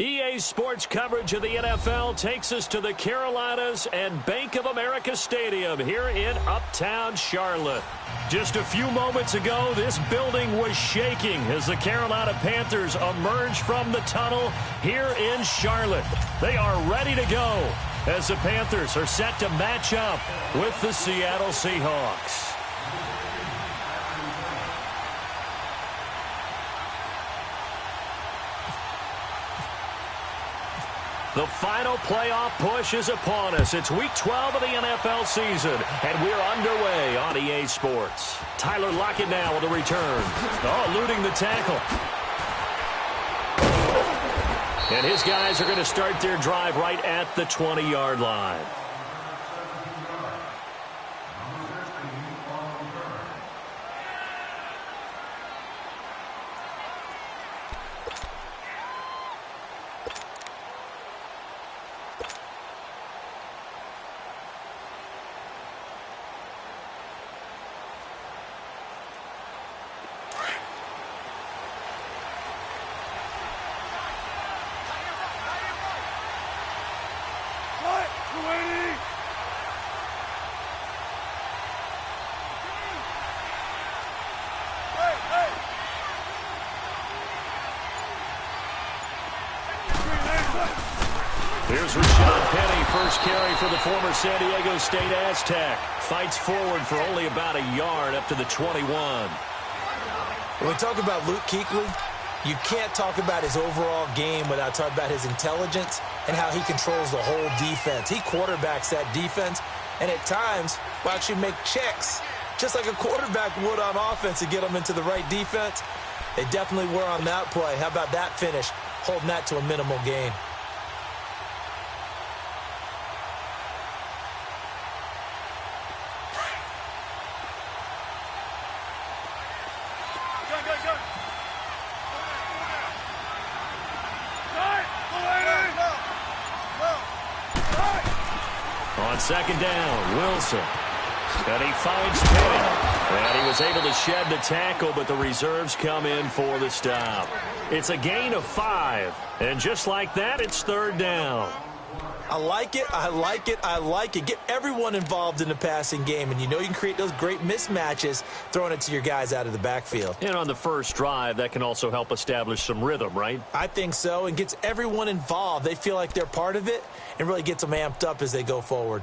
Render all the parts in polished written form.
EA Sports coverage of the NFL takes us to the Carolinas and Bank of America Stadium here in Uptown Charlotte. Just a few moments ago, this building was shaking as the Carolina Panthers emerged from the tunnel here in Charlotte. They are ready to go as the Panthers are set to match up with the Seattle Seahawks. The final playoff push is upon us. It's Week 12 of the NFL season, and we're underway on EA Sports. Tyler Lockett now with a return. Oh, eluding the tackle. And his guys are going to start their drive right at the 20-yard line. Here's Rashad Penny, first carry for the former San Diego State Aztec. Fights forward for only about a yard up to the 21. When we talk about Luke Kuechly, you can't talk about his overall game without talking about his intelligence and how he controls the whole defense. He quarterbacks that defense, and at times will actually make checks, just like a quarterback would on offense to get them into the right defense. They definitely were on that play. How about that finish, holding that to a minimal gain? On second down, Wilson. And he finds Penny. And he was able to shed the tackle, but the reserves come in for the stop. It's a gain of 5. And just like that, it's third down. I like it, I like it, I like it. Get everyone involved in the passing game, and you know you can create those great mismatches throwing it to your guys out of the backfield. And on the first drive, that can also help establish some rhythm, right? I think so, and gets everyone involved. They feel like they're part of it and really gets them amped up as they go forward.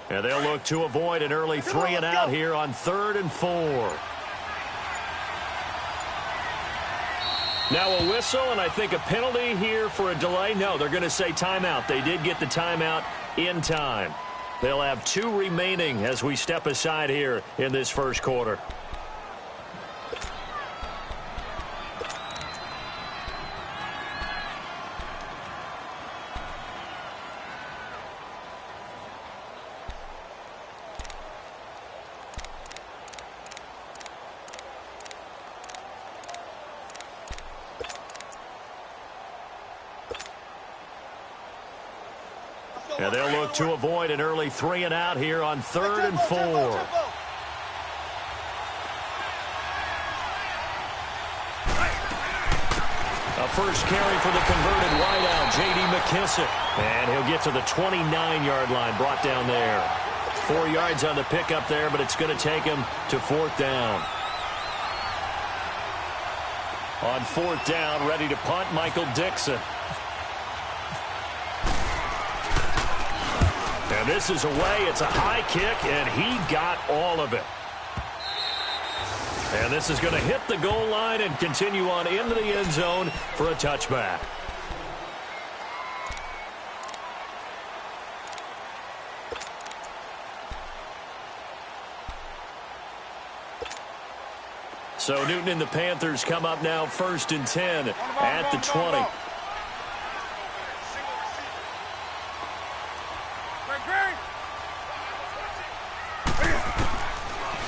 And they'll look to avoid an early 3 and out here on 3rd and 4. Now a whistle, and I think a penalty here for a delay. No, they're going to say timeout. They did get the timeout in time. They'll have 2 remaining as we step aside here in this first quarter. And they'll look to avoid an early 3 and out here on 3rd and 4. A first carry for the converted wideout, J.D. McKissick. And he'll get to the 29-yard line, brought down there. 4 yards on the pickup there, but it's going to take him to 4th down. On 4th down, ready to punt, Michael Dixon. And this is away. It's a high kick, and he got all of it. And this is going to hit the goal line and continue on into the end zone for a touchback. So Newton and the Panthers come up now 1st and 10 at the 20.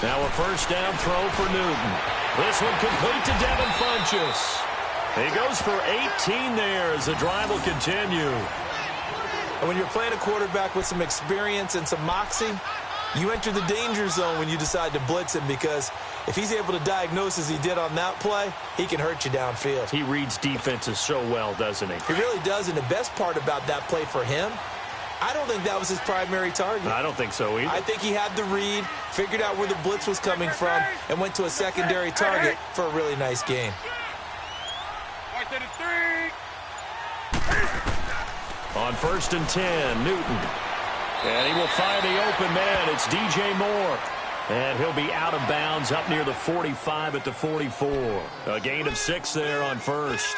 Now a first down throw for Newton. This one complete to Devin Funchess. He goes for 18 there as the drive will continue. And when you're playing a quarterback with some experience and some moxie, you enter the danger zone when you decide to blitz him, because if he's able to diagnose as he did on that play, he can hurt you downfield. He reads defenses so well, doesn't he? He really does, and the best part about that play for him, I don't think that was his primary target. I don't think so either. I think he had the read, figured out where the blitz was coming from, and went to a secondary target for a really nice gain. On 1st and 10, Newton. And he will find the open man. It's DJ Moore. And he'll be out of bounds up near the 45 at the 44. A gain of 6 there on 1st.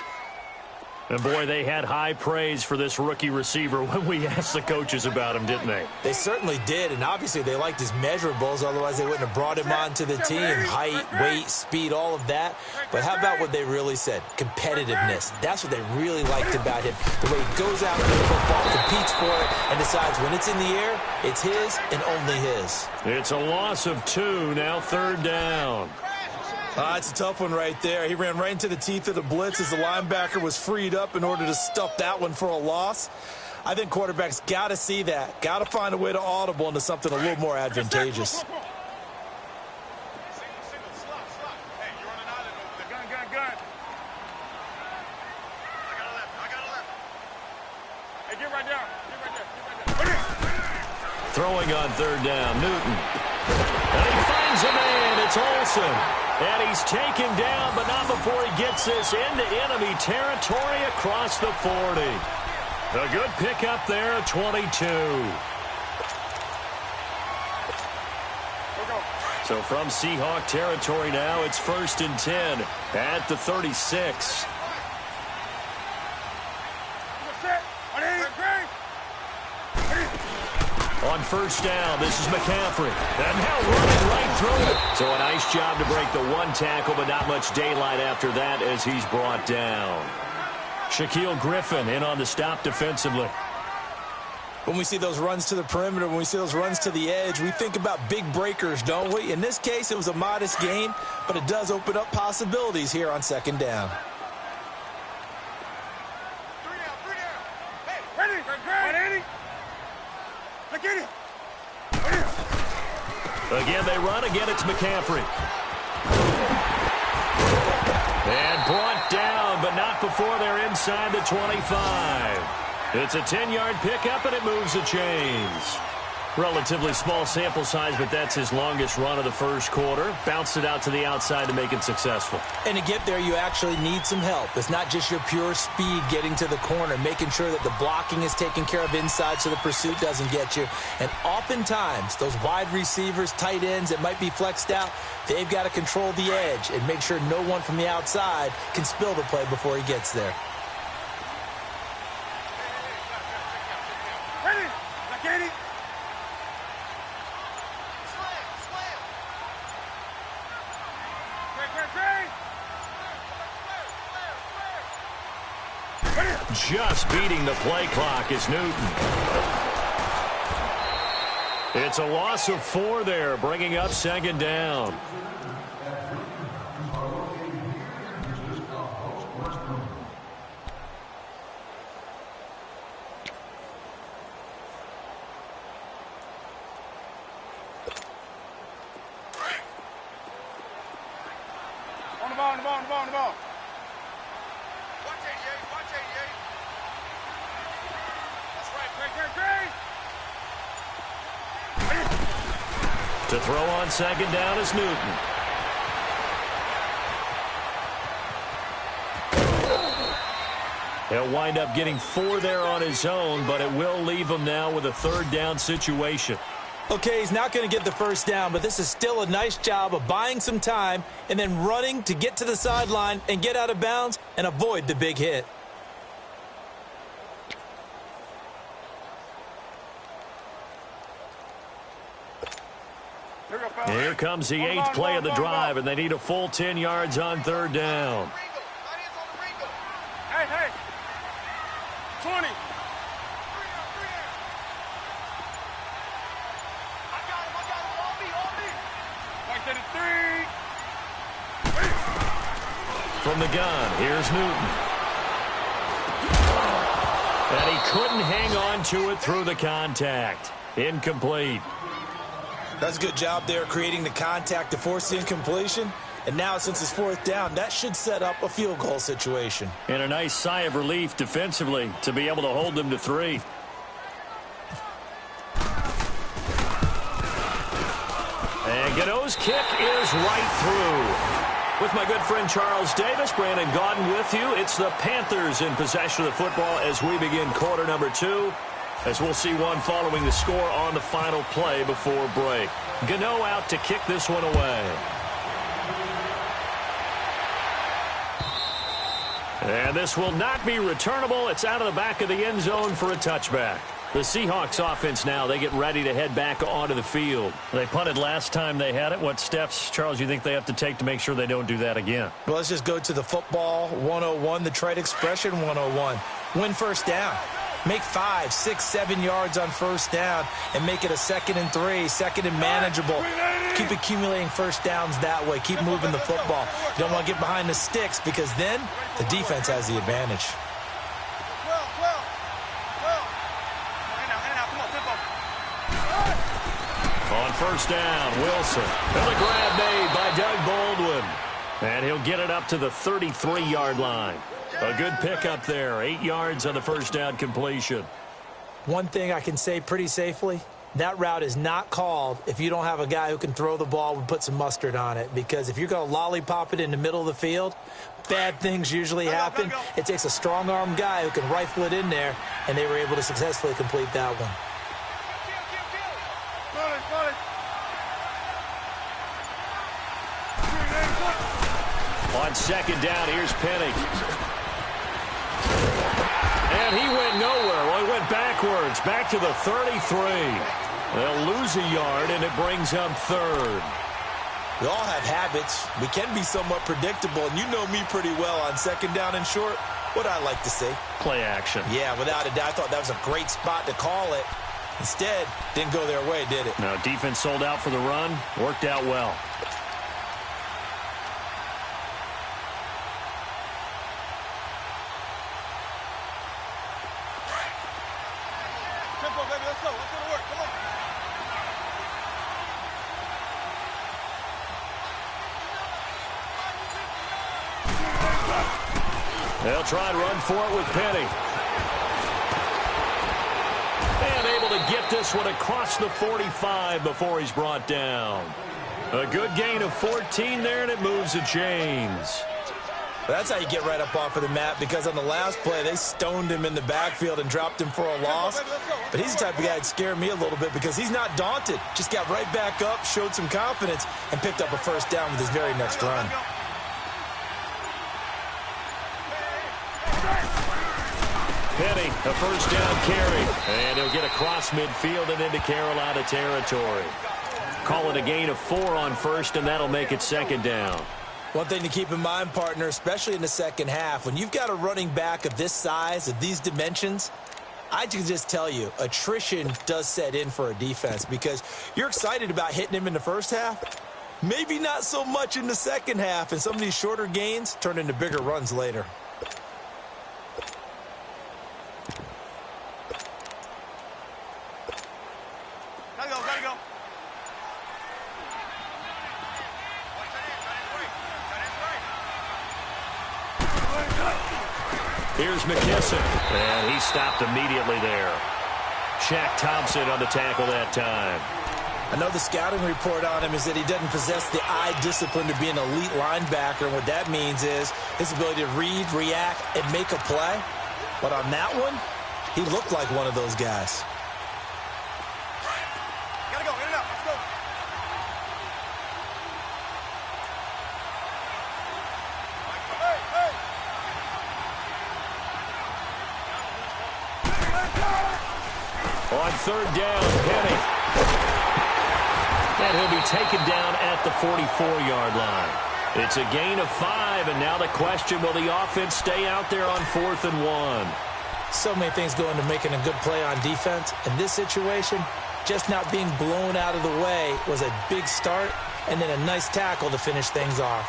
And, boy, they had high praise for this rookie receiver when we asked the coaches about him, didn't they? They certainly did, and obviously they liked his measurables. Otherwise, they wouldn't have brought him onto the team. Height, weight, speed, all of that. But how about what they really said? Competitiveness. That's what they really liked about him. The way he goes after the football, competes for it, and decides when it's in the air, it's his and only his. It's a loss of 2, now 3rd down. It's a tough one right there. He ran right into the teeth of the blitz as the linebacker was freed up in order to stuff that one for a loss. I think quarterbacks got to see that. Got to find a way to audible into something a little more advantageous. Throwing on 3rd down, Newton. And he finds a man. It's Olsen. And he's taken down, but not before he gets this into enemy territory across the 40. A good pickup there, 22. So from Seahawk territory now, it's 1st and 10 at the 36. On 1st down, this is McCaffrey. And now running right through it. So a nice job to break the 1 tackle, but not much daylight after that as he's brought down. Shaquille Griffin in on the stop defensively. When we see those runs to the perimeter, when we see those runs to the edge, we think about big breakers, don't we? In this case, it was a modest gain, but it does open up possibilities here on 2nd down. Again, they run. Again, it's McCaffrey. And brought down, but not before they're inside the 25. It's a 10-yard pickup, and it moves the chains. Relatively small sample size, but that's his longest run of the 1st quarter. Bounced it out to the outside to make it successful. And to get there, you actually need some help. It's not just your pure speed getting to the corner, making sure that the blocking is taken care of inside so the pursuit doesn't get you. And oftentimes, those wide receivers, tight ends that might be flexed out, they've got to control the edge and make sure no one from the outside can spill the play before he gets there. Just beating the play clock is Newton. It's a loss of 4 there, bringing up 2nd down. On the ball, on the ball, on the ball, on the ball. To throw on 2nd down is Newton. He'll wind up getting 4 there on his own, but it will leave him now with a 3rd down situation. Okay, he's not going to get the 1st down, but this is still a nice job of buying some time and then running to get to the sideline and get out of bounds and avoid the big hit. Here comes the 8th play of the drive, and they need a full 10 yards on 3rd down. Hey, hey. 20. I got him. On me. Right to the 3. From the gun, here's Newton. And he couldn't hang on to it through the contact. Incomplete. That's a good job there creating the contact to force the incompletion. And now, since it's fourth down, that should set up a field goal situation. And a nice sigh of relief defensively to be able to hold them to 3. And Gano's kick is right through. With my good friend Charles Davis, Brandon Gaudin with you. It's the Panthers in possession of the football as we begin quarter number 2. As we'll see one following the score on the final play before break. Gano out to kick this one away. And this will not be returnable. It's out of the back of the end zone for a touchback. The Seahawks offense now, they get ready to head back onto the field. They punted last time they had it. What steps, Charles, you think they have to take to make sure they don't do that again? Well, let's just go to the football 101, the trade expression 101. Win first down. Make 5, 6, 7 yards on first down and make it a 2nd and 3, 2nd and manageable. Keep accumulating first downs that way. Keep moving the football. You don't want to get behind the sticks because then the defense has the advantage. On first down, Wilson. And the grab made by Doug Baldwin. And he'll get it up to the 33-yard line. A good pickup there. 8 yards on the first down completion. One thing I can say pretty safely, that route is not called if you don't have a guy who can throw the ball and put some mustard on it. Because if you're going to lollipop it in the middle of the field, bad things usually happen. It takes a strong-arm guy who can rifle it in there, and they were able to successfully complete that one. On second down, here's Penny. And he went nowhere. Well, he went backwards, back to the 33. They'll lose a yard, and it brings up third. We all have habits. We can be somewhat predictable, and you know me pretty well on second down and short. What I like to say? Play action. Yeah, without a doubt. I thought that was a great spot to call it. Instead, didn't go their way, did it? No, defense sold out for the run. Worked out well. They'll try and run for it with Penny. And able to get this one across the 45 before he's brought down. A good gain of 14 there, and it moves the chains. That's how you get right up off of the mat, because on the last play, they stoned him in the backfield and dropped him for a loss. But he's the type of guy that scared me a little bit because he's not daunted. Just got right back up, showed some confidence, and picked up a first down with his very next run. Penny, a first down carry. And he'll get across midfield and into Carolina territory. Call it a gain of 4 on first, and that'll make it second down. One thing to keep in mind, partner, especially in the second half, when you've got a running back of this size, of these dimensions, I can just tell you, attrition does set in for a defense because you're excited about hitting him in the first half. Maybe not so much in the second half, and some of these shorter gains turn into bigger runs later. Gotta go. Here's McKissick, and he stopped immediately there. Shaq Thompson on the tackle that time. I know the scouting report on him is that he doesn't possess the eye discipline to be an elite linebacker, and what that means is his ability to read, react, and make a play. But on that one, he looked like one of those guys. Gotta go, in and out, let's go. On third down, Penny. And he'll be taken down at the 44-yard line. It's a gain of 5, and now the question, will the offense stay out there on 4th and 1? So many things go into making a good play on defense. In this situation, just not being blown out of the way was a big start, and then a nice tackle to finish things off.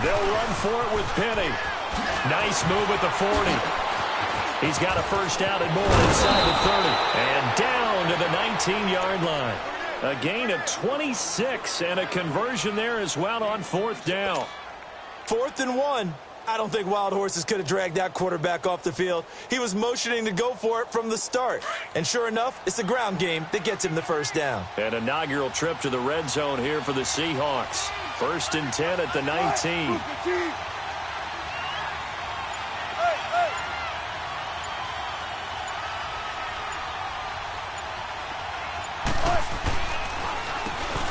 They'll run for it with Penny. Nice move at the 40. He's got a first down and more inside the 30. And down to the 19-yard line. A gain of 26 and a conversion there as well on 4th down. 4th and 1. I don't think Wild Horses could have dragged that quarterback off the field. He was motioning to go for it from the start. And sure enough, it's the ground game that gets him the first down. An inaugural trip to the red zone here for the Seahawks. 1st and 10 at the 19.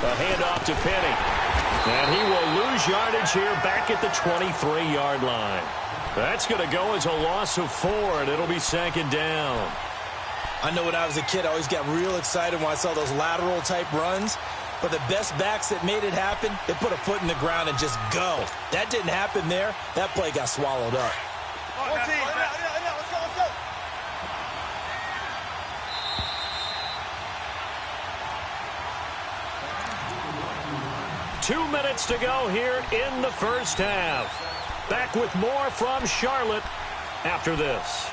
A handoff to Penny. And he will lose yardage here back at the 23-yard line. That's going to go as a loss of 4, and it'll be 2nd down. I know when I was a kid, I always got real excited when I saw those lateral-type runs. But the best backs that made it happen, they put a foot in the ground and just go. That didn't happen there. That play got swallowed up. 14. Let's go, let's go. 2 minutes to go here in the first half. Back with more from Charlotte after this.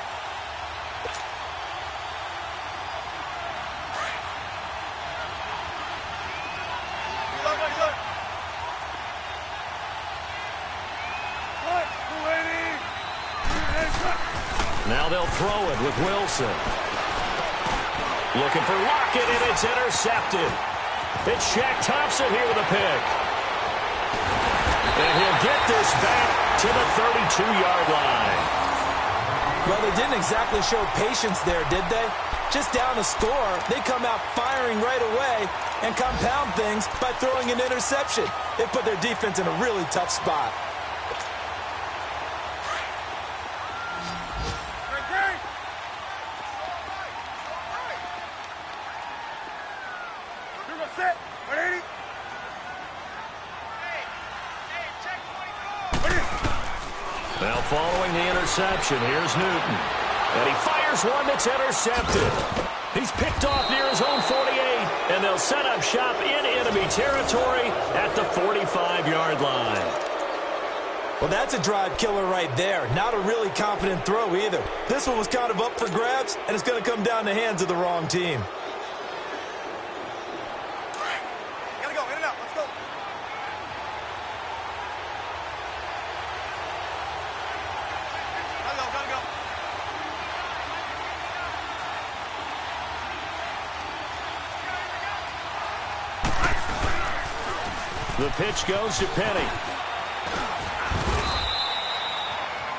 Now they'll throw it with Wilson. Looking for Lockett, and it's intercepted. It's Shaq Thompson here with a pick. And he'll get this back to the 32-yard line. Well, they didn't exactly show patience there, did they? Just down a score, they come out firing right away and compound things by throwing an interception. They put their defense in a really tough spot. Now following the interception, here's Newton. And he fires one that's intercepted. He's picked off near his own 48, and they'll set up shop in enemy territory at the 45-yard line. Well, that's a drive killer right there. Not a really confident throw either. This one was kind of up for grabs, and it's going to come down the hands of the wrong team. Gotta go, in and out, let's go. Gotta go. The pitch goes to Penny.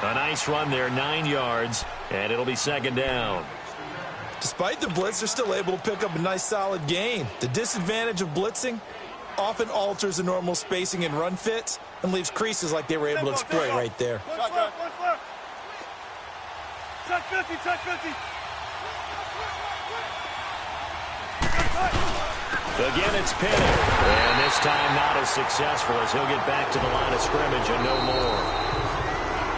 A nice run there, 9 yards, and it'll be 2nd down. Despite the blitz, they're still able to pick up a nice solid gain. The disadvantage of blitzing often alters the normal spacing and run fits and leaves creases like they were able to exploit right there. Check 50, check 50. Again, it's Penny. And this time not as successful as he'll get back to the line of scrimmage and no more.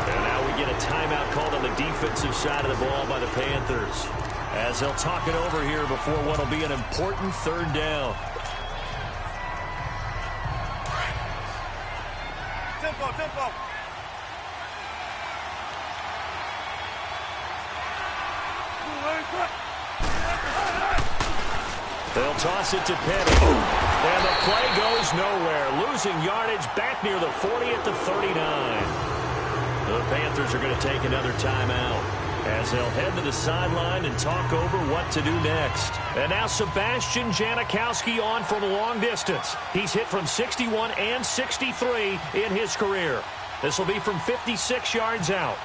And now we get a timeout called on the defensive side of the ball by the Panthers, as they'll talk it over here before what will be an important 3rd down. Tempo. They'll toss it to Penny. And the play goes nowhere. Losing yardage back near the 40 at the 39. The Panthers are going to take another timeout as they'll head to the sideline and talk over what to do next. And now Sebastian Janikowski on from long distance. He's hit from 61 and 63 in his career. This will be from 56 yards out.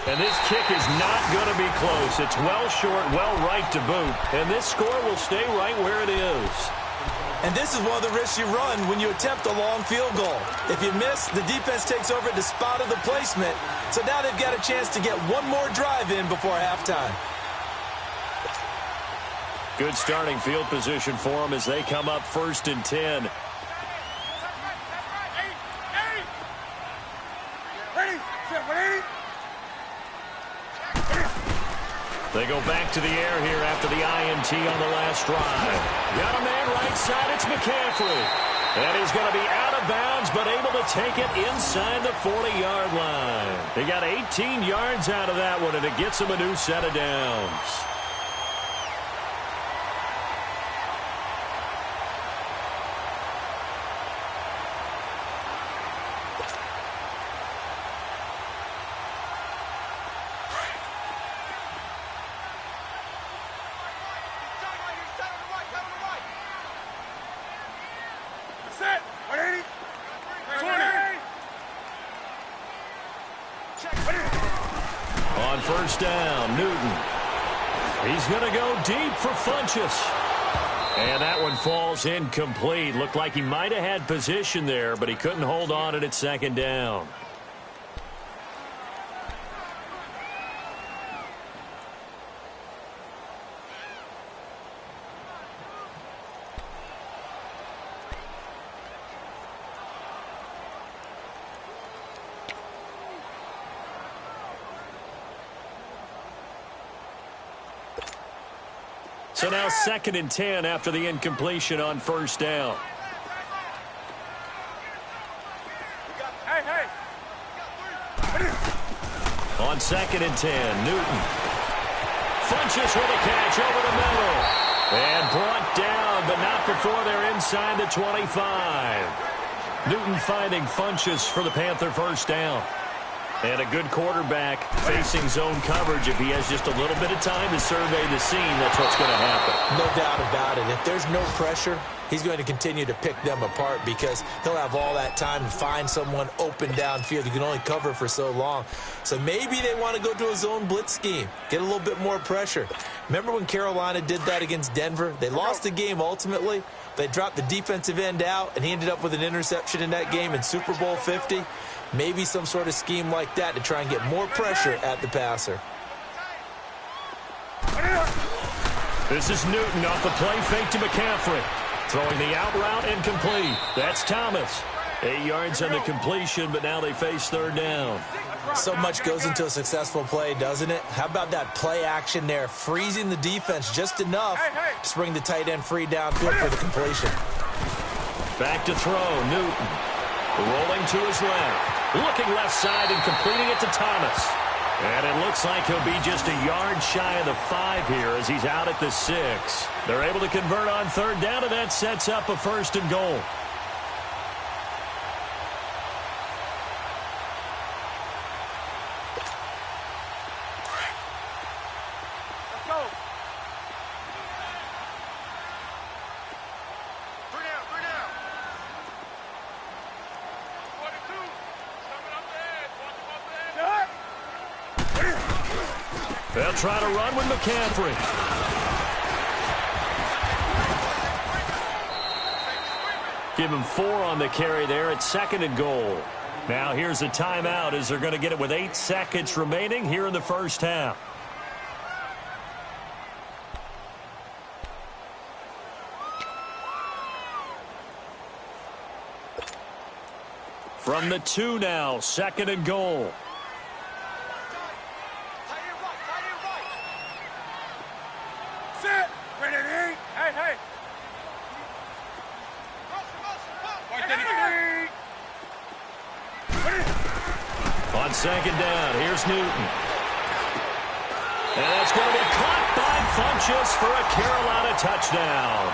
And this kick is not going to be close. It's well short, well right to boot. And this score will stay right where it is. And this is one of the risks you run when you attempt a long field goal. If you miss, the defense takes over at the spot of the placement. So now they've got a chance to get one more drive in before halftime. Good starting field position for them as they come up 1st and 10. They go back to the air here after the INT on the last drive. Got a man right side. It's McCaffrey. And he's going to be out of bounds, but able to take it inside the 40-yard line. He got 18 yards out of that one, and it gets him a new set of downs. On first down, Newton. He's going to go deep for Funchess. And that one falls incomplete. Looked like he might have had position there, but he couldn't hold on at second down. So now 2nd and 10 after the incompletion on first down. On 2nd and 10, Newton. Funchess with a catch over the middle. And brought down, but not before they're inside the 25. Newton finding Funchess for the Panther first down. And a good quarterback facing zone coverage. If he has just a little bit of time to survey the scene, that's what's going to happen. No doubt about it. If there's no pressure, he's going to continue to pick them apart because he'll have all that time to find someone open downfield. He can only cover for so long. So maybe they want to go to a zone blitz scheme, get a little bit more pressure. Remember when Carolina did that against Denver? They lost the game ultimately. They dropped the defensive end out, and he ended up with an interception in that game in Super Bowl 50. Maybe some sort of scheme like that to try and get more pressure at the passer. This is Newton off the play fake to McCaffrey. Throwing the out route incomplete. That's Thomas. 8 yards on the completion, but now they face third down. So much goes into a successful play, doesn't it? How about that play action there, freezing the defense just enough to bring the tight end free downfield for the completion. Back to throw, Newton. Rolling to his left. Looking left side and completing it to Thomas. And it looks like he'll be just a yard shy of the 5 here as he's out at the 6. They're able to convert on third down, and that sets up a 1st and goal. They'll try to run with McCaffrey. Give him 4 on the carry there at 2nd and goal. Now here's a timeout as they're going to get it with 8 seconds remaining here in the first half. From the 2 now, 2nd and goal. On 2nd down, here's Newton. And it's going to be caught by Funchess for a Carolina touchdown.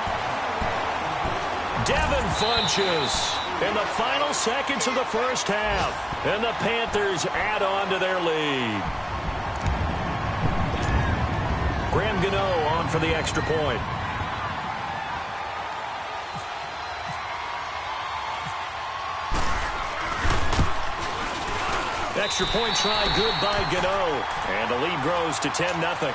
Devin Funchess in the final seconds of the first half. And the Panthers add on to their lead. Graham Gano on for the extra point. Extra point try good by Gano. And the lead grows to 10-0.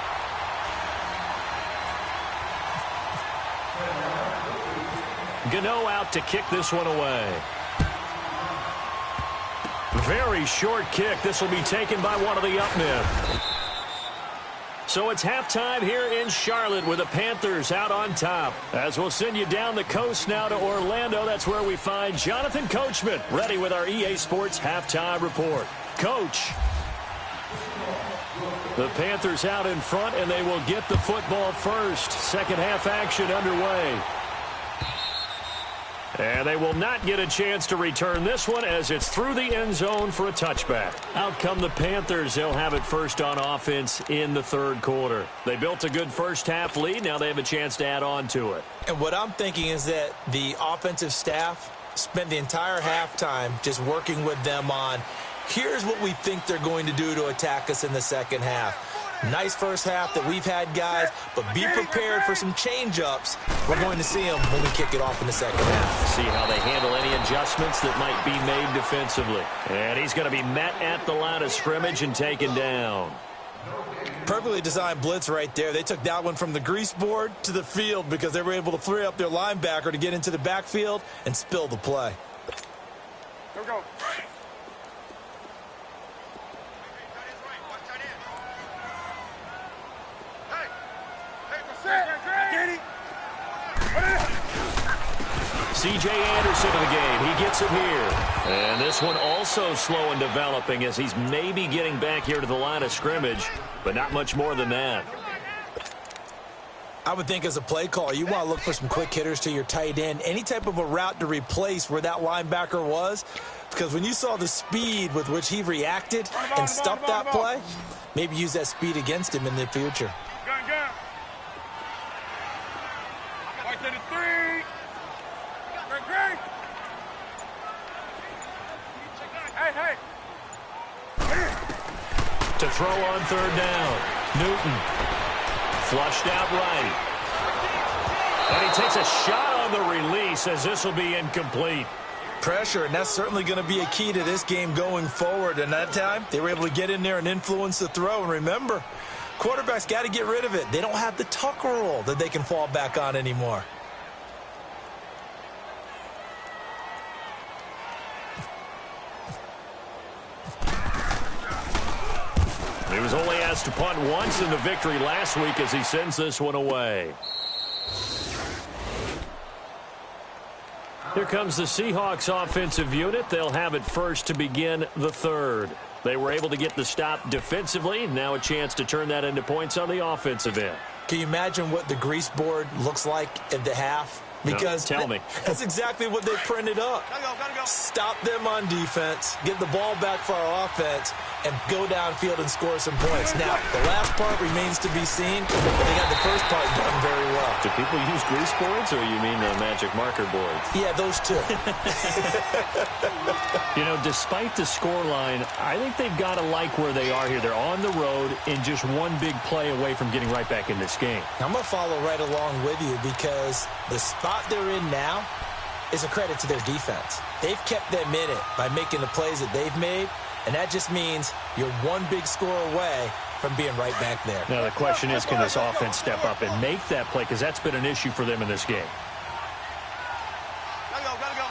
Gano out to kick this one away. Very short kick. This will be taken by one of the up men. So it's halftime here in Charlotte with the Panthers out on top. As we'll send you down the coast now to Orlando, that's where we find Jonathan Coachman ready with our EA Sports halftime report. Coach. The Panthers out in front, and they will get the football first. Second half action underway. And they will not get a chance to return this one as it's through the end zone for a touchback. Out come the Panthers. They'll have it first on offense in the third quarter. They built a good first half lead. Now they have a chance to add on to it. And what I'm thinking is that the offensive staff spent the entire halftime just working with them on, here's what we think they're going to do to attack us in the second half. Nice first half that we've had, guys, but be prepared for some change-ups. We're going to see them when we kick it off in the second half. See how they handle any adjustments that might be made defensively. And he's going to be met at the line of scrimmage and taken down. Perfectly designed blitz right there. They took that one from the grease board to the field because they were able to free up their linebacker to get into the backfield and spill the play. Here we go. C.J. Anderson in the game. He gets it here. And this one also slow in developing as he's maybe getting back here to the line of scrimmage, but not much more than that. I would think as a play caller, you want to look for some quick hitters to your tight end, any type of a route to replace where that linebacker was, because when you saw the speed with which he reacted and stuffed that play, maybe use that speed against him in the future. Gun, gun. Right to the 3. Great. Hey. To throw on third down. Newton. Flushed out right. And he takes a shot on the release as this will be incomplete. Pressure, and that's certainly going to be a key to this game going forward. And that time, they were able to get in there and influence the throw. And remember, quarterbacks got to get rid of it. They don't have the Tucker rule that they can fall back on anymore. He was only asked to punt once in the victory last week as he sends this one away. Here comes the Seahawks offensive unit. They'll have it first to begin the third. They were able to get the stop defensively. Now a chance to turn that into points on the offensive end. Can you imagine what the grease board looks like at the half? Because no, tell me. That's exactly what they printed up. Gotta go. Stop them on defense, get the ball back for our offense, and go downfield and score some points. Now, the last part remains to be seen, but they got the first part done very well. Do people use grease boards, or you mean the magic marker boards? Yeah, those two. You know, despite the scoreline, I think they've got to like where they are here. They're on the road and just one big play away from getting right back in this game. I'm going to follow right along with you because the spot they're in now is a credit to their defense. They've kept them in it by making the plays that they've made, and that just means you're one big score away from being right back there. Now, the question is, can this offense step up and make that play? Because that's been an issue for them in this game. Gotta go.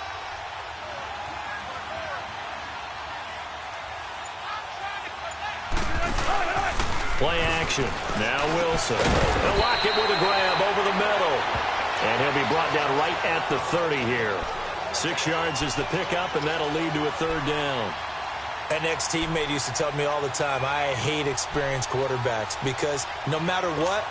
Play action. Now Wilson. They'll lock it with a grab over the middle. And he'll be brought down right at the 30 here. 6 yards is the pickup, and that'll lead to a third down. An ex-teammate used to tell me all the time, I hate experienced quarterbacks because no matter what,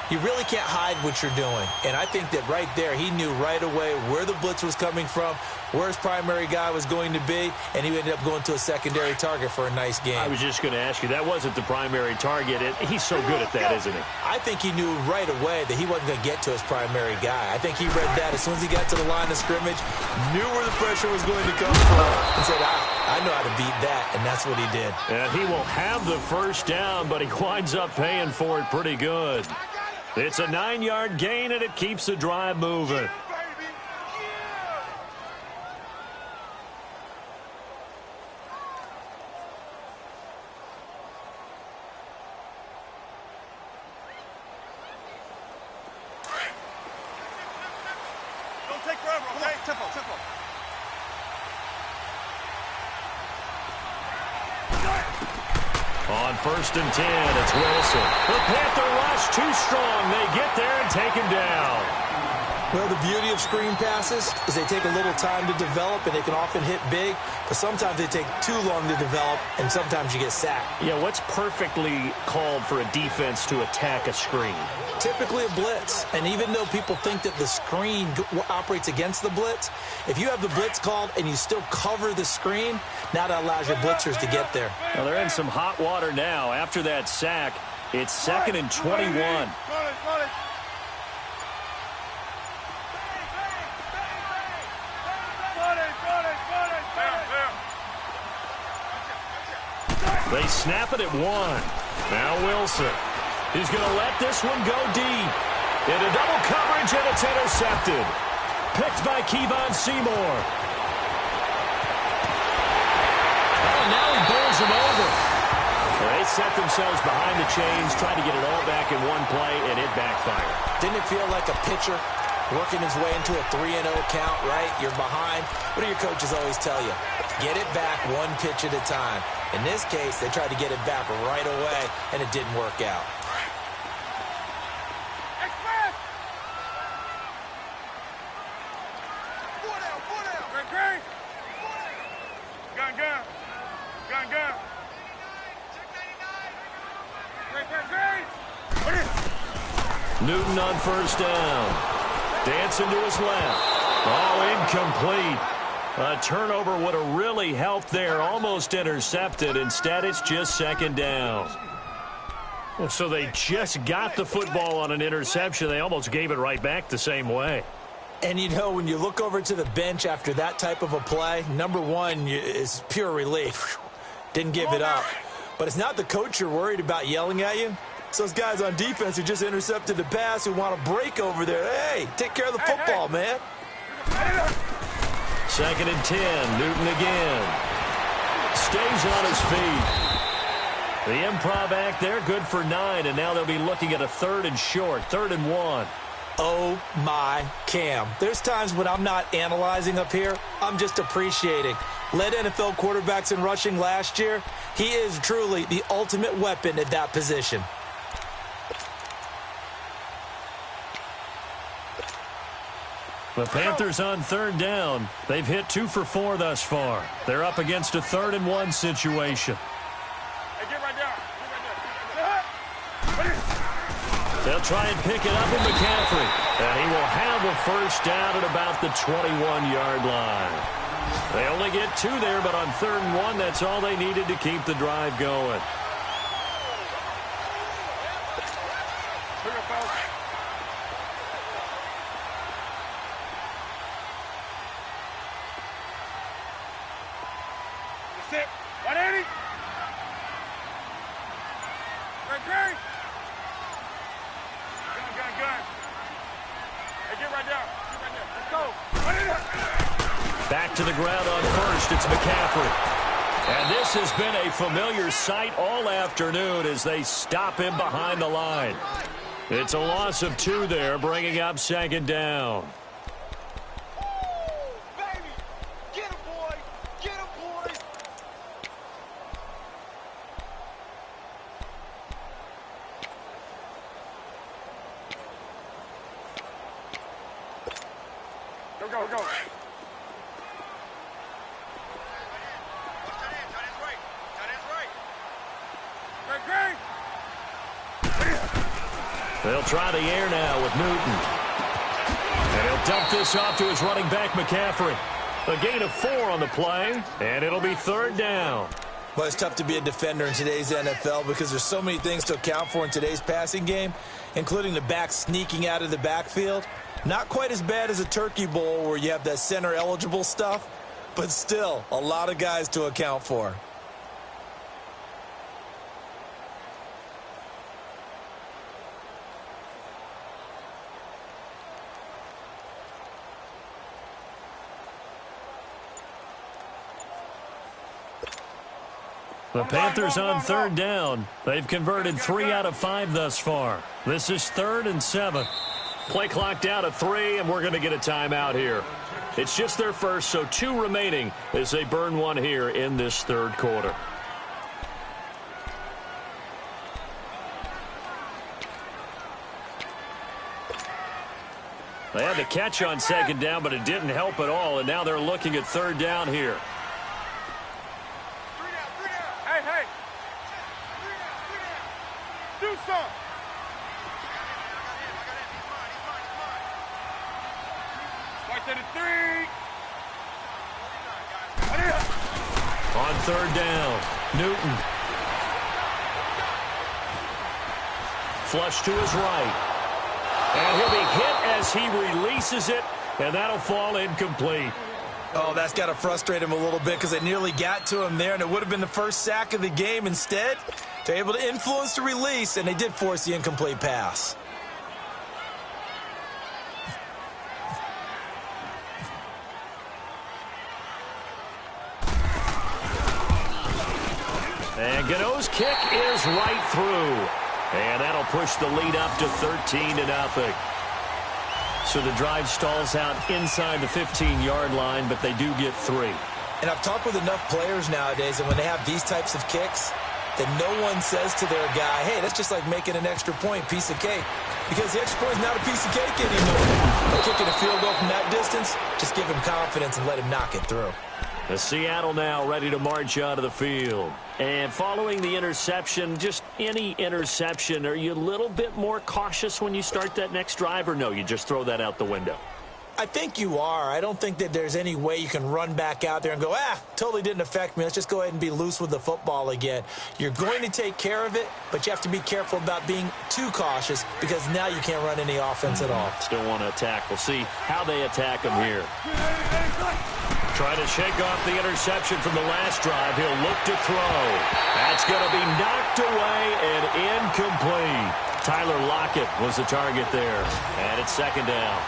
you really can't hide what you're doing. And I think that right there, he knew right away where the blitz was coming from, where his primary guy was going to be, and he ended up going to a secondary target for a nice game. I was just going to ask you, that wasn't the primary target. He's so good at that, isn't he? I think he knew right away that he wasn't going to get to his primary guy. I think he read that as soon as he got to the line of scrimmage, knew where the pressure was going to come from, and said, I know how to beat that, and that's what he did. And he will have the first down, but he winds up paying for it pretty good. It's a 9-yard gain, and it keeps the drive moving. Don't take forever, okay? Tempo. On 1st and 10, it's Wilson. The Panther rush too strong. They get there and take him down. Well, the beauty of screen passes is they take a little time to develop, and they can often hit big, but sometimes they take too long to develop, and sometimes you get sacked. Yeah, what's perfectly called for a defense to attack a screen? Typically a blitz, and even though people think that the screen operates against the blitz, if you have the blitz called and you still cover the screen, now that allows your blitzers to get there. Well, they're in some hot water now. After that sack, it's 2nd and 21. They snap it at 1. Now Wilson. He's going to let this one go deep. Into double coverage, and it's intercepted. Picked by Kevon Seymour. Oh, now he bowls him over. Well, they set themselves behind the chains, tried to get it all back in one play, and it backfired. Didn't it feel like a pitcher working his way into a 3-0 count, right? You're behind. What do your coaches always tell you? Get it back one pitch at a time. In this case, they tried to get it back right away, and it didn't work out. Newton on first down. Dancing to his left. Oh, incomplete. A turnover would have really helped there. Almost intercepted. Instead, it's just 2nd down. Well, so they just got the football on an interception. They almost gave it right back the same way. And, you know, when you look over to the bench after that type of a play, number one is pure relief. Didn't give it up. But it's not the coach you're worried about yelling at you. It's those guys on defense who just intercepted the pass who want to break over there. Hey, take care of the football, man. 2nd and 10. Newton again. Stays on his feet. The improv act there, good for 9, and now they'll be looking at a 3rd and short, 3rd and 1. Oh, my Cam. There's times when I'm not analyzing up here. I'm just appreciating. Led NFL quarterbacks in rushing last year. He is truly the ultimate weapon at that position. The Panthers on 3rd down. They've hit 2 for 4 thus far. They're up against a 3rd and 1 situation. Hey, get right down. They'll try and pick it up in McCaffrey. And he will have a first down at about the 21-yard line. They only get 2 there, but on 3rd and 1, that's all they needed to keep the drive going. Sit. 180. Great. Gun. Hey, get right down. Let's go. Back to the ground on first. It's McCaffrey. And this has been a familiar sight all afternoon as they stop him behind the line. It's a loss of 2 there, bringing up 2nd down. Go. Great. They'll try the air now with Newton. And he'll dump this off to his running back, McCaffrey. A gain of 4 on the play, and it'll be 3rd down. Well, it's tough to be a defender in today's NFL because there's so many things to account for in today's passing game, including the back sneaking out of the backfield. Not quite as bad as a turkey bowl where you have that center-eligible stuff, but still a lot of guys to account for. The Panthers on 3rd down. They've converted 3 out of 5 thus far. This is 3rd and 7. Play clock down to 3, and we're going to get a timeout here. It's just their first, so 2 remaining as they burn 1 here in this 3rd quarter. They had to catch on second down, but it didn't help at all, and now they're looking at third down here. Hey, hey. Do something. Right to the 3. On third down, Newton. Flush to his right. And he'll be hit as he releases it, and that'll fall incomplete. Oh, that's got to frustrate him a little bit because it nearly got to him there, and it would have been the first sack of the game. Instead, they're able to influence the release, and they did force the incomplete pass. And Gano's kick is right through. And that'll push the lead up to 13-0. So the drive stalls out inside the 15-yard line, but they do get 3. And I've talked with enough players nowadays, and when they have these types of kicks, that no one says to their guy, hey, that's just like making an extra point, piece of cake. Because the extra point is not a piece of cake anymore. Kicking a field goal from that distance, just give him confidence and let him knock it through. The Seattle now ready to march out of the field. And following the interception, just any interception, are you a little bit more cautious when you start that next drive, or no, you just throw that out the window? I think you are. I don't think that there's any way you can run back out there and go, totally didn't affect me. Let's just go ahead and be loose with the football again. You're going to take care of it, but you have to be careful about being too cautious because now you can't run any offense at all. Still want to attack. We'll see how they attack him here. Trying to shake off the interception from the last drive. He'll look to throw. That's going to be knocked away and incomplete. Tyler Lockett was the target there. And it's second down.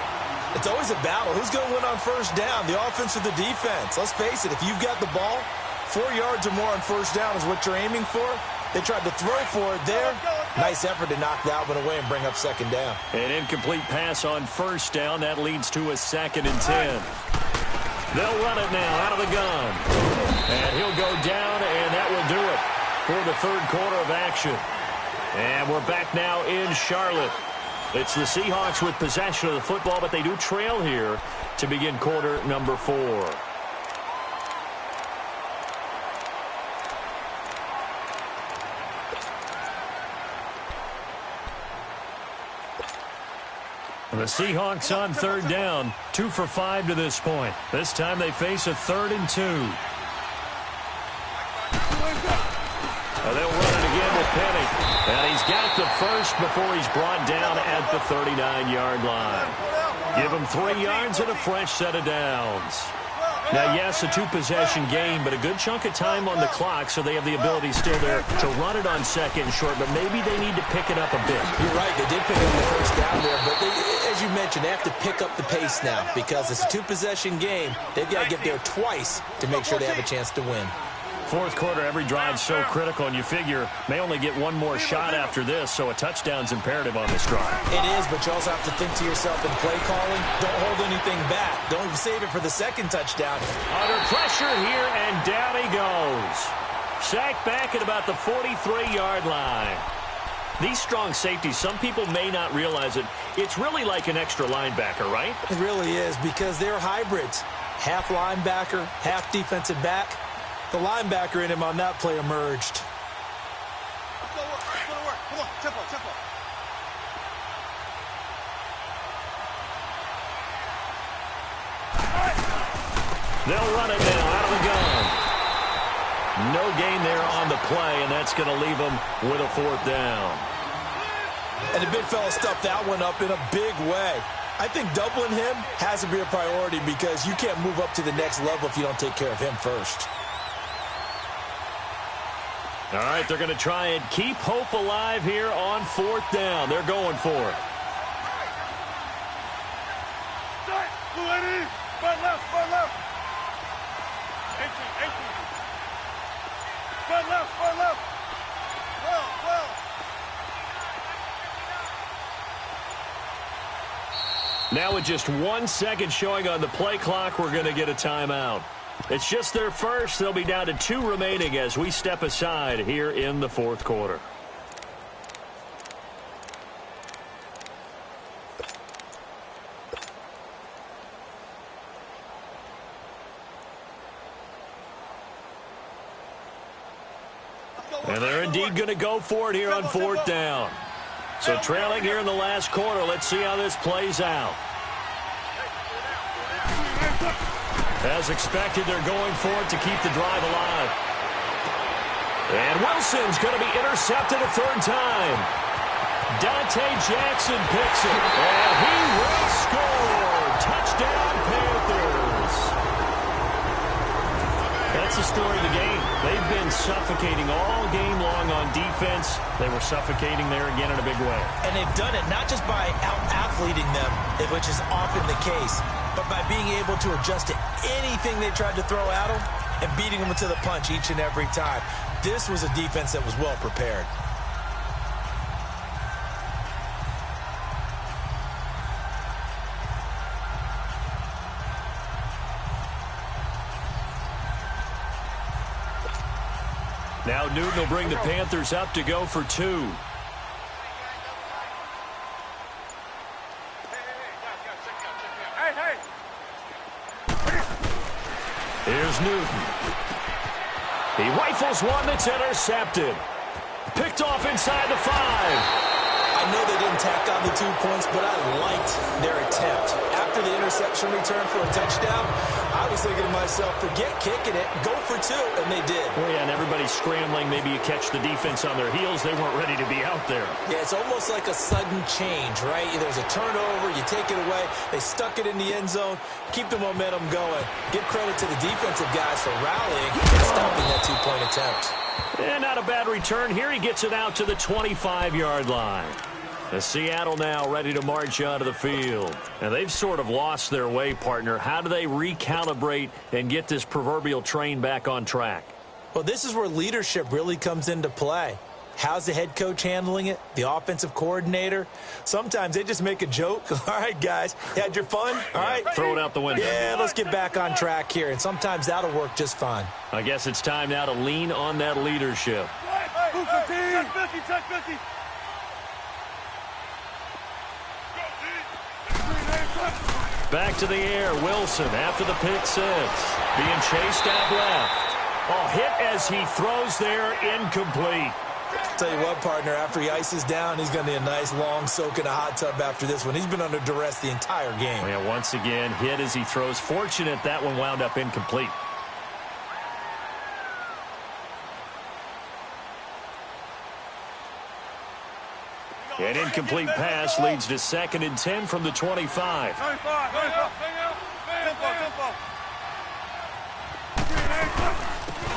It's always a battle. Who's going to win on first down, the offense or the defense? Let's face it, if you've got the ball, 4 yards or more on first down is what you're aiming for. They tried to throw for it there. Nice effort to knock that one away and bring up second down. An incomplete pass on first down. That leads to a 2nd and 10. They'll run it now out of the gun. And he'll go down, and that will do it for the third quarter of action. And we're back now in Charlotte. It's the Seahawks with possession of the football, but they do trail here to begin quarter number 4. The Seahawks on third down, 2 for 5 to this point. This time they face a 3rd and 2. They'll run it again with Penny. And he's got the first before he's brought down at the 39-yard line. Give him 3 yards and a fresh set of downs. Now, yes, a 2-possession game, but a good chunk of time on the clock, so they have the ability still there to run it on second and short, but maybe they need to pick it up a bit. You're right. They did pick up the first down there, but as you mentioned, they have to pick up the pace now because it's a 2-possession game. They've got to get there twice to make sure they have a chance to win. Fourth quarter, every drive's so critical, and you figure may only get one more shot after this, so a touchdown's imperative on this drive. It is, but you also have to think to yourself in play calling, don't hold anything back. Don't save it for the second touchdown. Under pressure here, and down he goes. Sacked back at about the 43-yard line. These strong safeties, some people may not realize it. It's really like an extra linebacker, right? It really is because they're hybrids. Half linebacker, half defensive back. The linebacker in him on that play emerged. Let's go to work. Come on, tempo. They'll run it now out of the gun. No gain there on the play, and that's going to leave them with a 4th down. And the big fella stuffed that one up in a big way. I think doubling him has to be a priority because you can't move up to the next level if you don't take care of him first. All right, they're going to try and keep hope alive here on 4th down. They're going for it. Blue 80, front left. 18. Front left. Well. Now with just 1 second showing on the play clock, we're going to get a timeout. It's just their first. They'll be down to 2 remaining as we step aside here in the 4th quarter. And they're indeed going to go for it here on 4th down. So trailing here in the last quarter. Let's see how this plays out. As expected, they're going for it to keep the drive alive. And Wilson's going to be intercepted a 3rd time. Dante Jackson picks it. And he will score. Touchdown, Panthers. That's the story of the game. They've been suffocating all game long on defense. They were suffocating there again in a big way. And they've done it not just by out-athleting them, which is often the case, but by being able to adjust to anything they tried to throw at them and beating them to the punch each and every time. This was a defense that was well prepared. Now Newton will bring the Panthers up to go for 2. Here's Newton. He rifles one that's intercepted. Picked off inside the 5. I know they didn't tack on the 2 points, but I liked their attempt. After the interception return for a touchdown, I was thinking to myself, forget kicking it, go for 2, and they did. Well, yeah, and everybody's scrambling. Maybe you catch the defense on their heels. They weren't ready to be out there. Yeah, it's almost like a sudden change, right? There's a turnover, you take it away, they stuck it in the end zone, keep the momentum going. Give credit to the defensive guys for rallying and stopping that 2-point attempt. And not a bad return here. He gets it out to the 25-yard line. The Seattle now ready to march onto the field. And they've sort of lost their way, partner. How do they recalibrate and get this proverbial train back on track? Well, this is where leadership really comes into play. How's the head coach handling it? The offensive coordinator? Sometimes they just make a joke. All right, guys, you had your fun? All right. Throw it out the window. Yeah, let's get back on track here. And sometimes that'll work just fine. I guess it's time now to lean on that leadership. Check 50. Back to the air. Wilson after the pick 6. Being chased out left. Oh, hit as he throws there. Incomplete. Tell you what, partner, after he ices down, he's going to need a nice long soak in a hot tub after this one. He's been under duress the entire game. Yeah, once again, hit as he throws. Fortunate that one wound up incomplete. An incomplete pass leads to 2nd and 10 from the 25.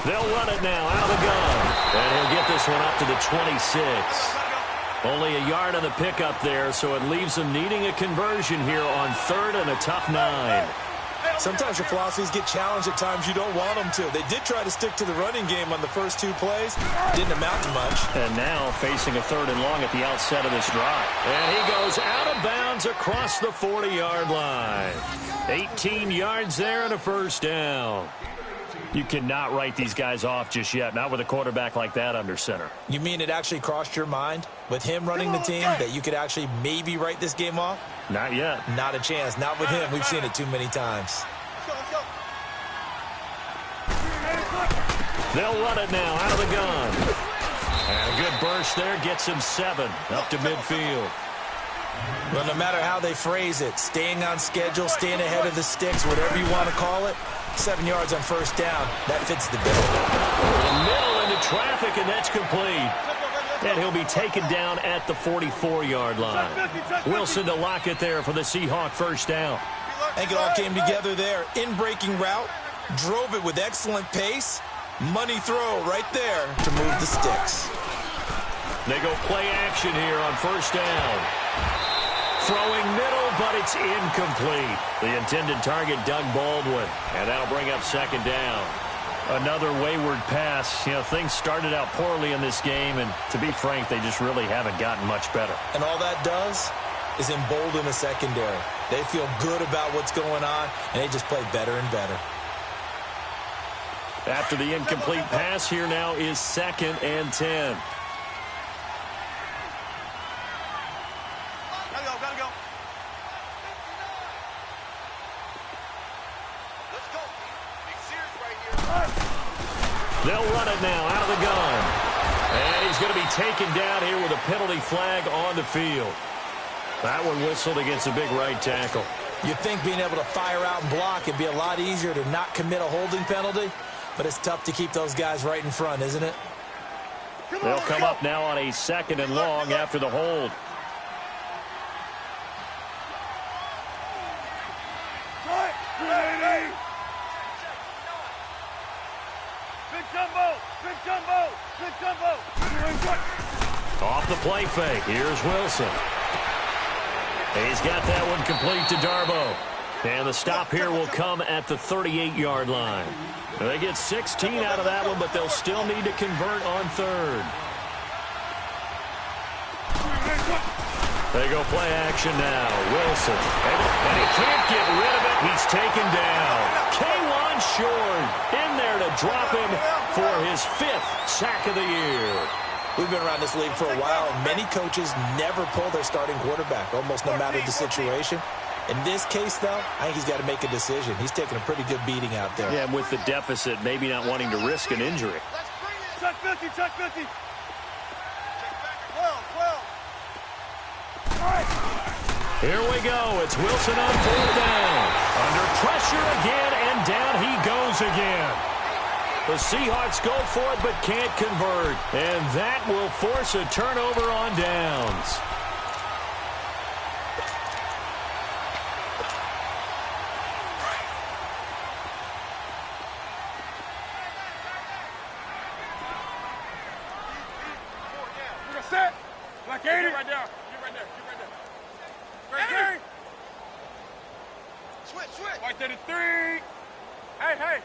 They'll run it now out of the gun. And he'll get this one up to the 26. Only a yard on the pickup there, so it leaves him needing a conversion here on 3rd and a tough 9. Sometimes your philosophies get challenged at times you don't want them to. They did try to stick to the running game on the first 2 plays. Didn't amount to much. And now facing a 3rd and long at the outset of this drive. And he goes out of bounds across the 40-yard line. 18 yards there and a 1st down. You cannot write these guys off just yet, not with a quarterback like that under center. You mean it actually crossed your mind with him running the team that you could actually maybe write this game off? Not yet. Not a chance. Not with him. We've seen it too many times. They'll run it now out of the gun. And a good burst there gets him 7 up to midfield. Well, no matter how they phrase it, staying on schedule, staying ahead of the sticks, whatever you want to call it, 7 yards on 1st down, that fits the bill. The middle into traffic, and that's complete. And he'll be taken down at the 44-yard line. Wilson to lock it there for the Seahawk 1st down. I think it all came together there. In-breaking route, drove it with excellent pace. Money throw right there to move the sticks. They go play action here on 1st down. Throwing middle, but it's incomplete. The intended target, Doug Baldwin. And that'll bring up 2nd down. Another wayward pass. You know, things started out poorly in this game, and to be frank, they just really haven't gotten much better. And all that does is embolden the secondary. They feel good about what's going on, and they just play better and better. After the incomplete pass, here now is 2nd and 10. Gotta go. They'll run it now out of the gun. He's going to be taken down here with a penalty flag on the field. That one whistled against a big right tackle. You'd think being able to fire out and block it'd be a lot easier to not commit a holding penalty, but it's tough to keep those guys right in front, isn't it? They'll come up now on a 2nd and long after the hold. Big jumbo. Off the play fake. Here's Wilson. He's got that one complete to Darbo. And the stop here will come at the 38-yard line. They get 16 out of that one, but they'll still need to convert on 3rd. They go play action now. Wilson. And he can't get rid of it. He's taken down. K1 Short in there to drop him for his 5th sack of the year. We've been around this league for a while, and many coaches never pull their starting quarterback, almost no matter the situation. In this case, though, I think he's got to make a decision. He's taking a pretty good beating out there. Yeah, and with the deficit, maybe not wanting to risk an injury. Check 50, check 50. Here we go. It's Wilson on 4th down. Under pressure again, and down he goes again. The Seahawks go for it but can't convert. And that will force a turnover on downs. Set. Like 80. Get right there. Get right there. Get right there. Right there. Switch. Right there to 3. Hey.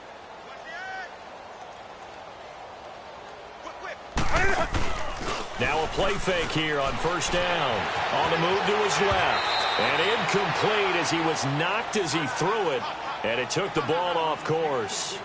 Now a play fake here on 1st down. On the move to his left. And incomplete as he was knocked as he threw it. And it took the ball off course.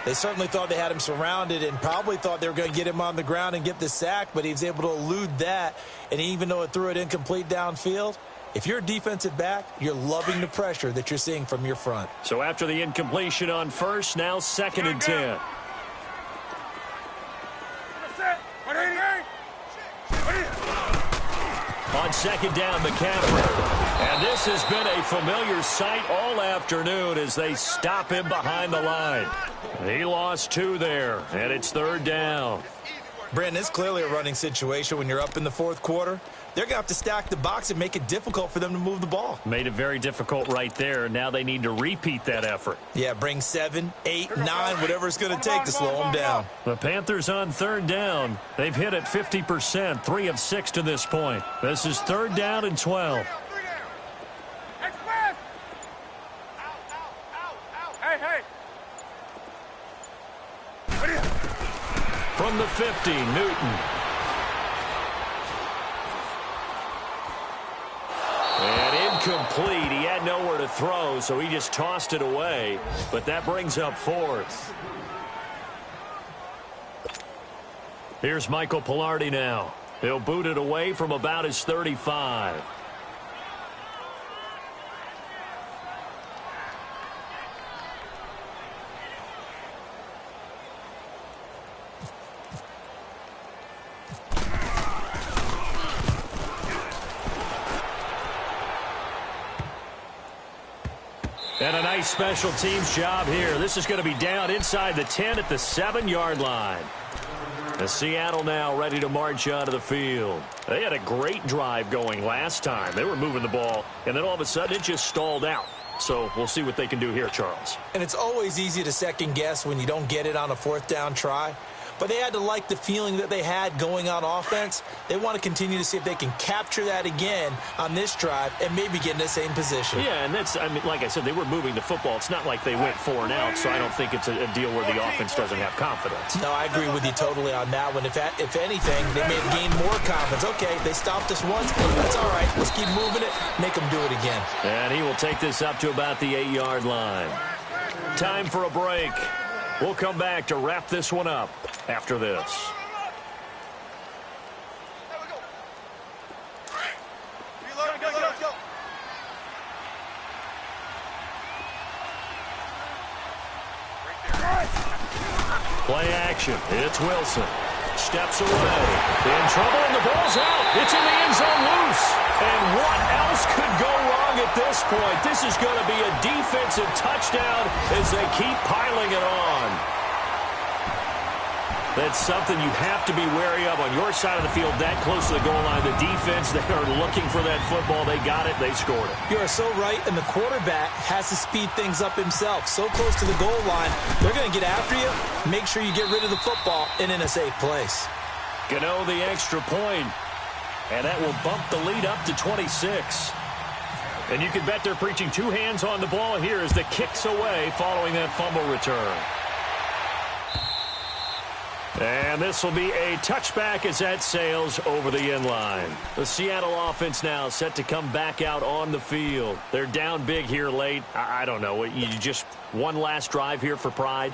They certainly thought they had him surrounded and probably thought they were going to get him on the ground and get the sack, but he was able to elude that. And even though it threw it incomplete downfield, if you're a defensive back, you're loving the pressure that you're seeing from your front. So after the incompletion on 1st, now 2nd and 10. On 2nd down, McCaffrey. And this has been a familiar sight all afternoon as they stop him behind the line. He lost 2 there, and it's 3rd down. Brandon, it's clearly a running situation when you're up in the 4th quarter. They're going to have to stack the box and make it difficult for them to move the ball. Made it very difficult right there. Now they need to repeat that effort. Yeah, bring 7, 8, 9, whatever it's going to take to slow them down. The Panthers on 3rd down. They've hit it 50%, 3 of 6 to this point. This is 3rd down and 12. Hey. From the 50, Newton. And incomplete. He had nowhere to throw, so he just tossed it away. But that brings up 4th. Here's Michael Pilardi now. He'll boot it away from about his 35. And a nice special teams job here. This is going to be down inside the 10 at the 7-yard line. The Seattle now ready to march onto the field. They had a great drive going last time. They were moving the ball, and then all of a sudden it just stalled out. So we'll see what they can do here, Charles. And it's always easy to second guess when you don't get it on a 4th down try. But they had to like the feeling that they had going on offense. They want to continue to see if they can capture that again on this drive and maybe get in the same position. Yeah, and that's, I mean, like I said, they were moving the football. It's not like they went 4 and out, so I don't think it's a deal where the offense doesn't have confidence. No, I agree with you totally on that one. If anything, they may have gained more confidence. Okay, they stopped us once. That's all right. Let's keep moving it. Make them do it again. And he will take this up to about the 8-yard line. Time for a break. We'll come back to wrap this one up after this. Play action. It's Wilson. steps away. In trouble, and the ball's out. It's in the end zone loose. And what else could go wrong at this point? This is going to be a defensive touchdown as they keep piling it on. That's something you have to be wary of on your side of the field, that close to the goal line. The defense, they are looking for that football. They got it. They scored it. You are so right, and the quarterback has to speed things up himself. So close to the goal line, they're going to get after you. Make sure you get rid of the football and in a safe place. Gano the extra point, and that will bump the lead up to 26. And you can bet they're preaching two hands on the ball here as the kick's away following that fumble return. And this will be a touchback as that sails over the end line. The Seattle offense now set to come back out on the field. They're down big here late. I don't know. You just one last drive here for pride?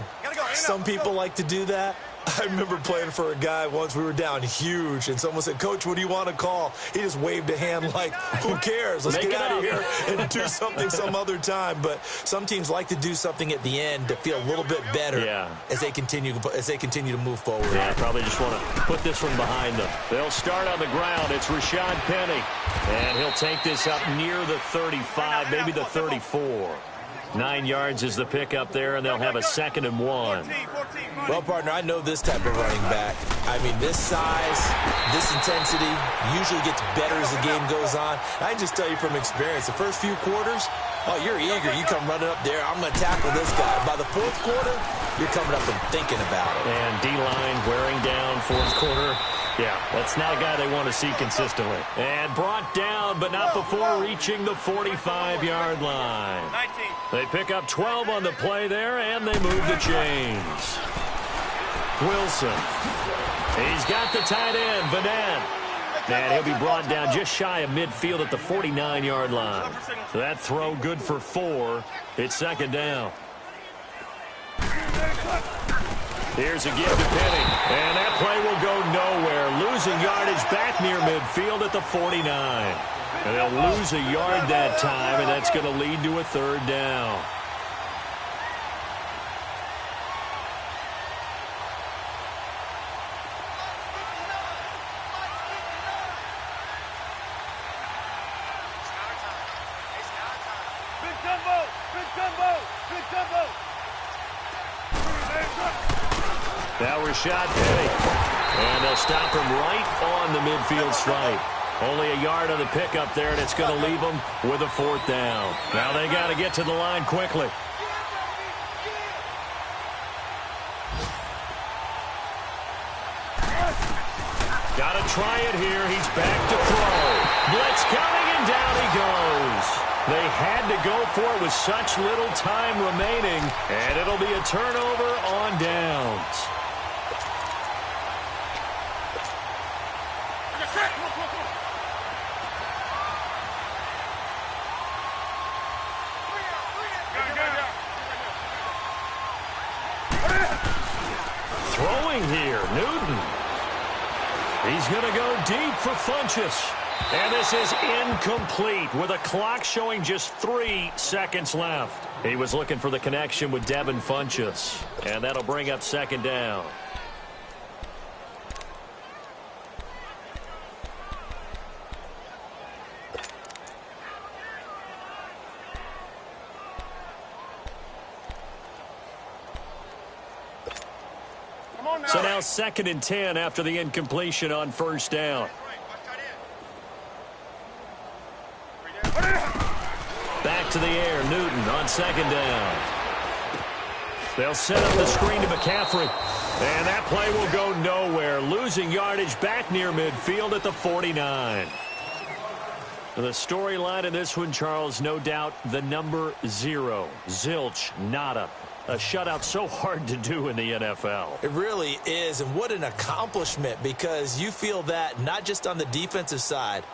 Some people like to do that. I remember playing for a guy once. We were down huge, and someone said, "Coach, what do you want to call?" He just waved a hand like, who cares? Let's get out of here and do something some other time. But some teams like to do something at the end to feel a little bit better as they continue to move forward. Yeah, probably just want to put this one behind them. They'll start on the ground. It's Rashad Penny, and he'll take this up near the 35, maybe the 34. 9 yards is the pickup there, and they'll have a 2nd and 1. Well, partner, I know this type of running back. I mean, this size, this intensity usually gets better as the game goes on. I can just tell you from experience, the first few quarters, oh, you're eager. You come running up there. I'm going to tackle this guy. By the fourth quarter, you're coming up and thinking about it. And D-line wearing down fourth quarter. Yeah, that's not a guy they want to see consistently. And brought down, but not before reaching the 45-yard line. 19. They pick up 12 on the play there, and they move the chains. Wilson. He's got the tight end, Vanette. And he'll be brought down just shy of midfield at the 49-yard line. So that throw good for 4. It's 2nd down. Here's a give to Penny, and that play will go nowhere. Losing yardage back near midfield at the 49. And they'll lose a yard that time, and that's going to lead to a 3rd down. Big Dumbo! Big Dumbo! Big Dumbo! Now Rashad Penny. And they'll stop him right on the midfield stripe. Only a yard on the pickup there, and it's going to leave them with a 4th down. Now they got to get to the line quickly. Got to try it here. He's back to throw. Blitz coming, and down he goes. They had to go for it with such little time remaining, and it'll be a turnover on downs. Throwing here, Newton. He's going to go deep for Funchess. And this is incomplete with a clock showing just 3 seconds left. He was looking for the connection with Devin Funchess. And that'll bring up 2nd down. So now 2nd and 10 after the incompletion on 1st down. Back to the air, Newton on 2nd down. They'll set up the screen to McCaffrey. And that play will go nowhere. Losing yardage back near midfield at the 49. The storyline in this one, Charles, no doubt the number 0. Zilch, nada. A shutout so hard to do in the NFL. It really is, and what an accomplishment, because you feel that not just on the defensive side,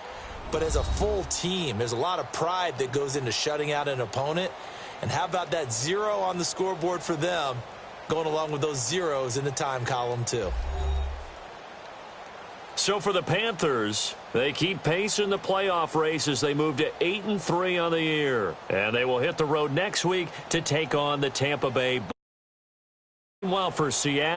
but as a full team. There's a lot of pride that goes into shutting out an opponent. And how about that 0 on the scoreboard for them, going along with those zeros in the time column too. So for the Panthers, they keep pace in the playoff race as they move to 8-3 on the year. And they will hit the road next week to take on the Tampa Bay. While for Seattle,